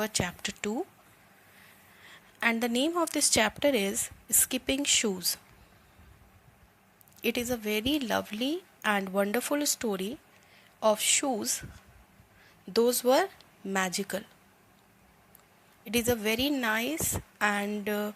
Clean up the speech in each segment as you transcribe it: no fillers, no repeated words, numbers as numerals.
chapter 2, and the name of this chapter is Skipping Shoes. It is a very lovely and wonderful story of shoes. Those were magical. It is a very nice and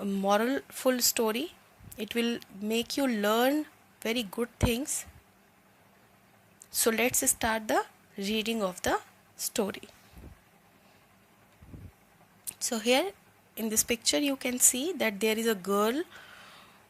moralful story. It will make you learn very good things. So let's start the reading of the story. So here in this picture you can see that there is a girl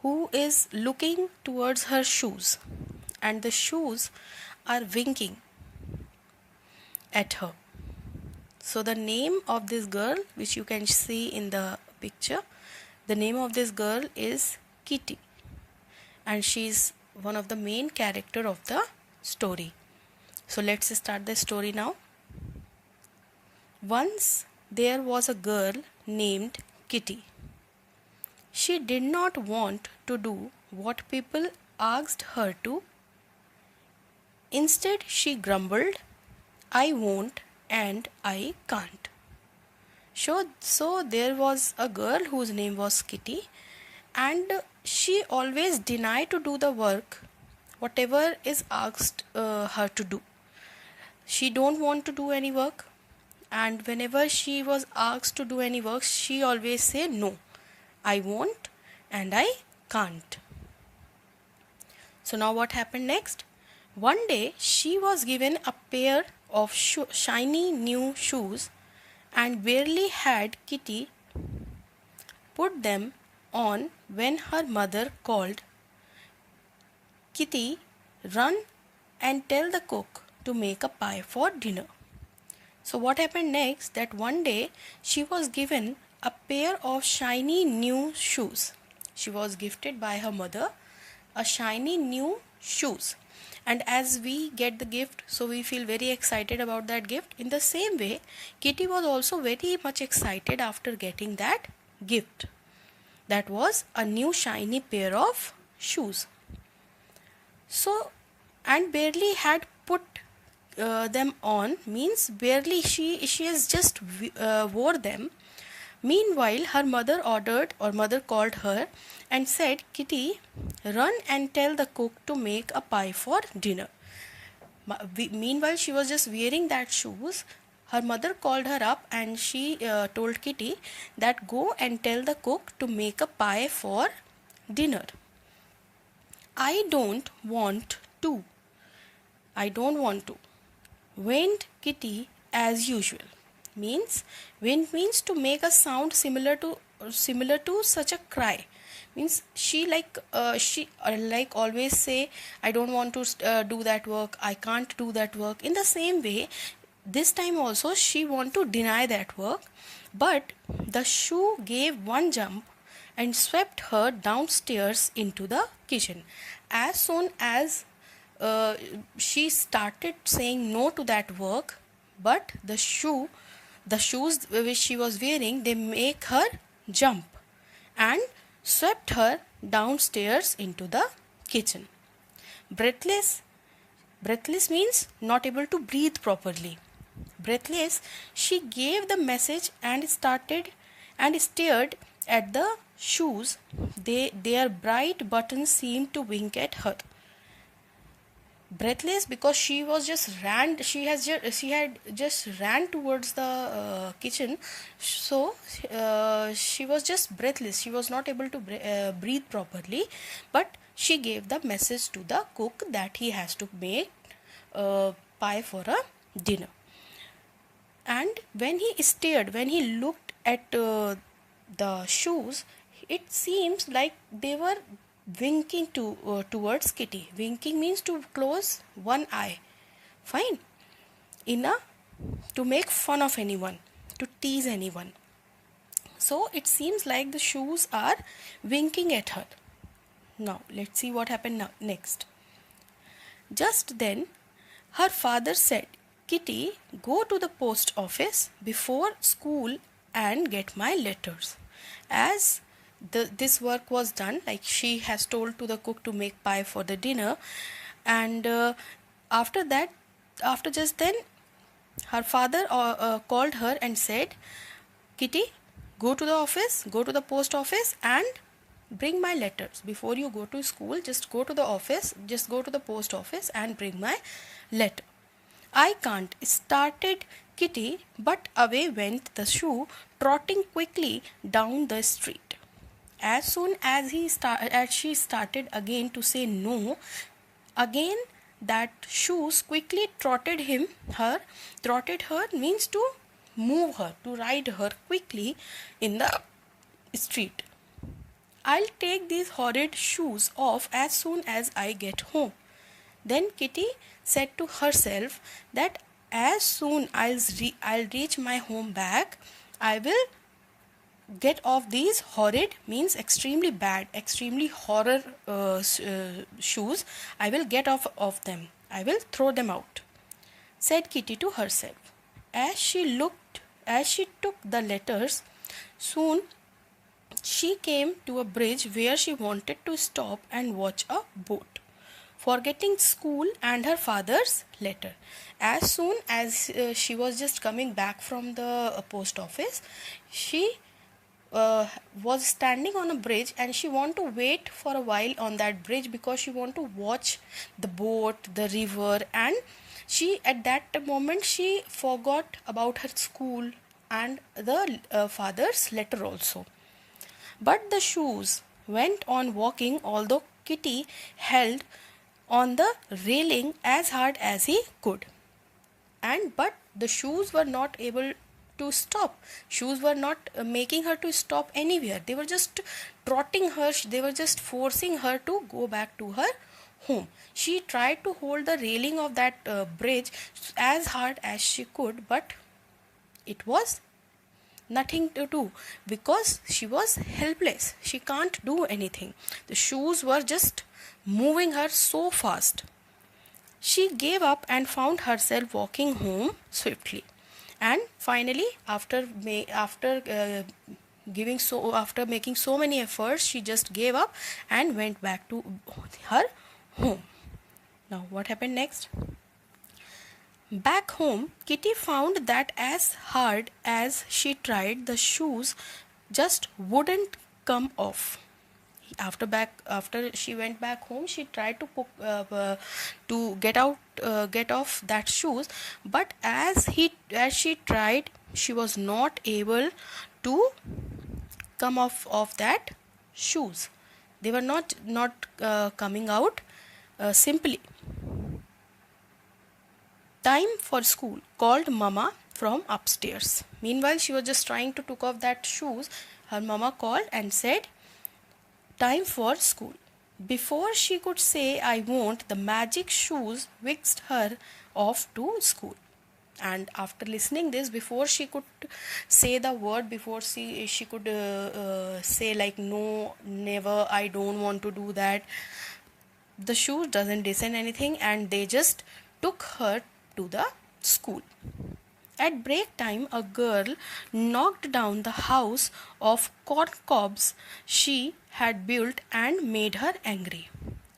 who is looking towards her shoes, and the shoes are winking at her. So the name of this girl, which you can see in the picture, the name of this girl is Kitty, and she is one of the main character of the story. So let's start the story now. Once there was a girl named Kitty. She did not want to do what people asked her to. Instead, she grumbled, "I won't and I can't." So there was a girl whose name was Kitty, and she always denied to do the work, whatever is asked her to do. She don't want to do any work, and whenever she was asked to do any work, she always say no, I won't and I can't. So now what happened next? One day she was given a pair of shiny new shoes, and barely had Kitty put them on when her mother called, "Kitty, run and tell the cook to make a pie for dinner." So what happened next, that one day she was given a pair of shiny new shoes. She was gifted by her mother a shiny new shoes, and as we get the gift, so we feel very excited about that gift. In the same way, Kitty was also very much excited after getting that gift. That was a new shiny pair of shoes. So, and barely had put them on, means barely she has just wore them. Meanwhile, her mother called her and said, "Kitty, run and tell the cook to make a pie for dinner." Meanwhile, she was just wearing that shoes. Her mother called her up and she told Kitty that go and tell the cook to make a pie for dinner. "I don't want to. I don't want to," whined Kitty as usual. Wind means to make a sound similar to such a cry. Means she like always say, "I don't want to do that work, I can't do that work." In the same way, this time also she want to deny that work, but the shoe gave one jump and swept her downstairs into the kitchen. As soon as she started saying no to that work, but the shoes which she was wearing, they make her jump and swept her downstairs into the kitchen. Breathless means not able to breathe properly. Breathless, she gave the message and stared at the shoes. Their bright buttons seemed to wink at her. Breathless because she had just ran towards the kitchen, so she was just breathless. She was not able to breathe properly, but she gave the message to the cook that he has to make pie for a dinner. And when he looked at the shoes, it seems like they were winking towards Kitty. Winking means to close one eye. Fine. To make fun of anyone, to tease anyone. So it seems like the shoes are winking at her. Now let's see what happened next. Just then her father said, "Kitty, go to the post office before school and get my letters." As this work was done, like she has told to the cook to make pie for the dinner, and after just then Her father called her and said, Kitty, go to the office, go to the post office and bring my letters. Before you go to school, just go to the office, just go to the post office and bring my letter. I can't, started Kitty, but away went the shoe, trotting quickly down the street. As soon as she started again to say no, again that shoes quickly trotted her means to move her, to ride her quickly in the street. I'll take these horrid shoes off as soon as I get home. Then Kitty said to herself that as soon as I'll reach my home back, I will get off these horrid means extremely bad, extremely horror shoes. I will get off of them. I will throw them out, said Kitty to herself. As she took the letters, soon she came to a bridge where she wanted to stop and watch a boat, forgetting school and her father's letter. As soon as she was just coming back from the post office, she was standing on a bridge and she wanted to wait for a while on that bridge because she wanted to watch the boat, the river, and she at that moment she forgot about her school and the father's letter also. But the shoes went on walking, although Kitty held on the railing as hard as he could. But the shoes were not able to stop. Shoes were not making her to stop anywhere. They were just trotting her, they were just forcing her to go back to her home. She tried to hold the railing of that bridge as hard as she could, but it was nothing to do because she was helpless. She can't do anything. The shoes were just moving her so fast. She gave up and found herself walking home swiftly. And finally, after making so many efforts, she just gave up and went back to her home. Now, what happened next? Back home, Kitty found that as hard as she tried, the shoes just wouldn't come off. After she went back home, she tried to get off that shoes, but as she tried, she was not able to come off of that shoes. They were not coming out simply. Time for school, called Mama from upstairs. Meanwhile, she was just trying to take off that shoes. Her mama called and said, time for school. Before she could say I won't, the magic shoes whisked her off to school. And after listening this, before she could say the word, before she could say like no, never, I don't want to do that, the shoes doesn't listen anything and they just took her to the school. At break time, a girl knocked down the house of corn cobs she had built and made her angry.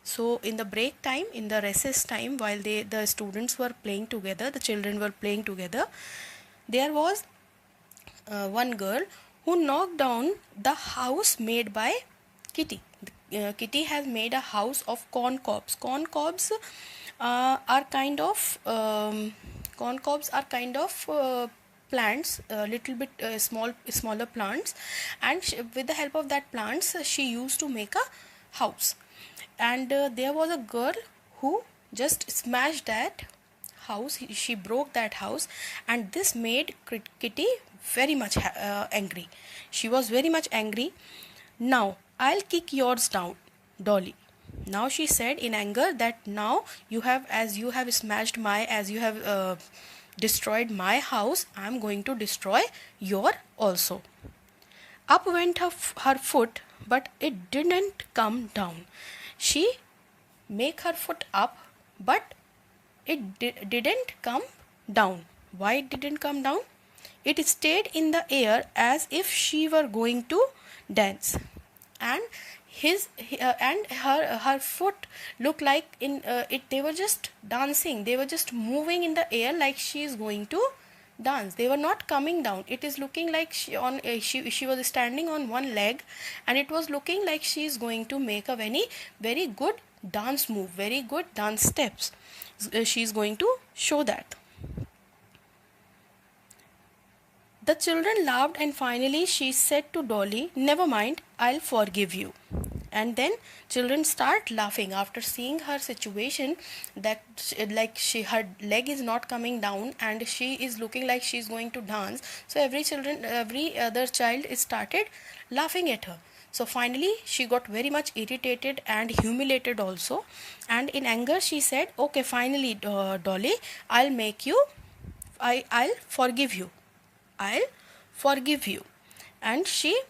So in the break time, in the recess time, while the students were playing together, the children were playing together, there was one girl who knocked down the house made by Kitty. Kitty has made a house of corn cobs. Corn cobs are kind of plants, a little bit smaller plants, and with the help of that plants, she used to make a house. And there was a girl who just smashed that house. She broke that house, and this made Kitty very much angry. She was very much angry. Now I'll kick yours down, Dolly. Now she said in anger that now you have destroyed my house, I am going to destroy your also. Up went her foot, but it didn't come down. She make her foot up, but it didn't come down. Why it didn't come down? It stayed in the air as if she were going to dance. And and her foot looked like in it, they were just dancing, they were just moving in the air like she is going to dance. They were not coming down. It is looking like she was standing on one leg, and it was looking like she is going to make a very good dance move, very good dance steps. She is going to show that. The children laughed, and finally she said to Dolly, "Never mind, I'll forgive you." And then children start laughing after seeing her situation, that her leg is not coming down and she is looking like she is going to dance. So every other child started laughing at her. So finally she got very much irritated and humiliated also, and in anger she said, "Okay, finally, Dolly, I'll forgive you. I'll forgive you." And she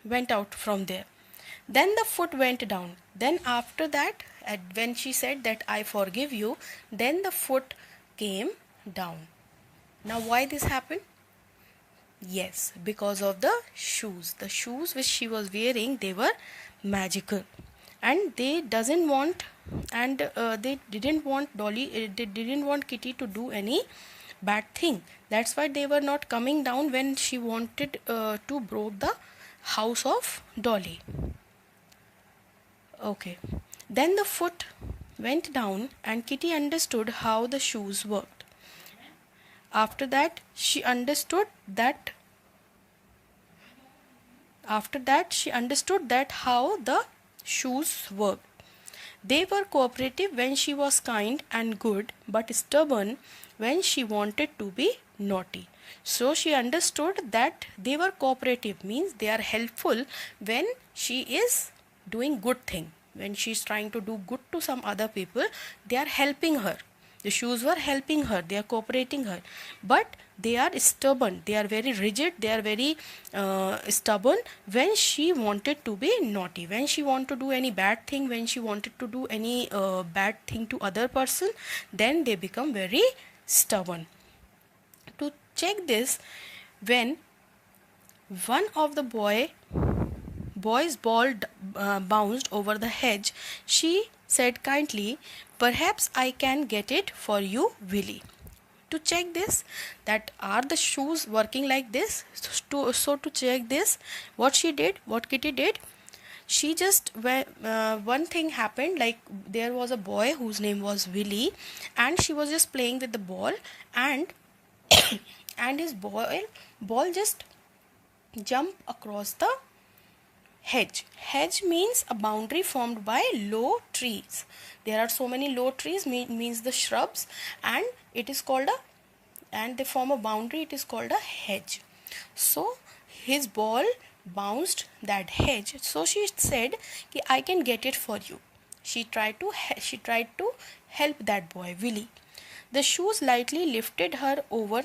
went out from there. Then the foot went down. Then after that, when she said that "I forgive you," then the foot came down. Now why this happened? Yes, because of the shoes. The shoes which she was wearing, they were magical, and they didn't want Dolly. They didn't want Kitty to do any bad thing. That's why they were not coming down when she wanted to break the house of Dolly. Okay. Then the foot went down and Kitty understood how the shoes worked. After that, she understood that how the shoes worked. They were cooperative when she was kind and good, but stubborn when she wanted to be naughty. So she understood that they were cooperative, means they are helpful when she is doing good thing. When she is trying to do good to some other people, they are helping her. The shoes were helping her, they are cooperating her. But they are stubborn, they are very rigid, they are very stubborn when she wanted to be naughty. When she wanted to do any bad thing, when she wanted to do any bad thing to other person, then they become very stubborn. To check this, when one of the boy's ball bounced over the hedge, she said kindly, "Perhaps I can get it for you, Willie." To check this, that are the shoes working like this? So to check this, what Kitty did, she just one thing happened, like there was a boy whose name was Willie, and she was just playing with the ball, and and his ball just jumped across the hedge. Hedge means a boundary formed by low trees. There are so many low trees, means the shrubs, and it is called and they form a boundary, it is called a hedge. So his ball bounced that hedge. So she said, "I can get it for you." She tried to help that boy Willie. The shoes lightly lifted her over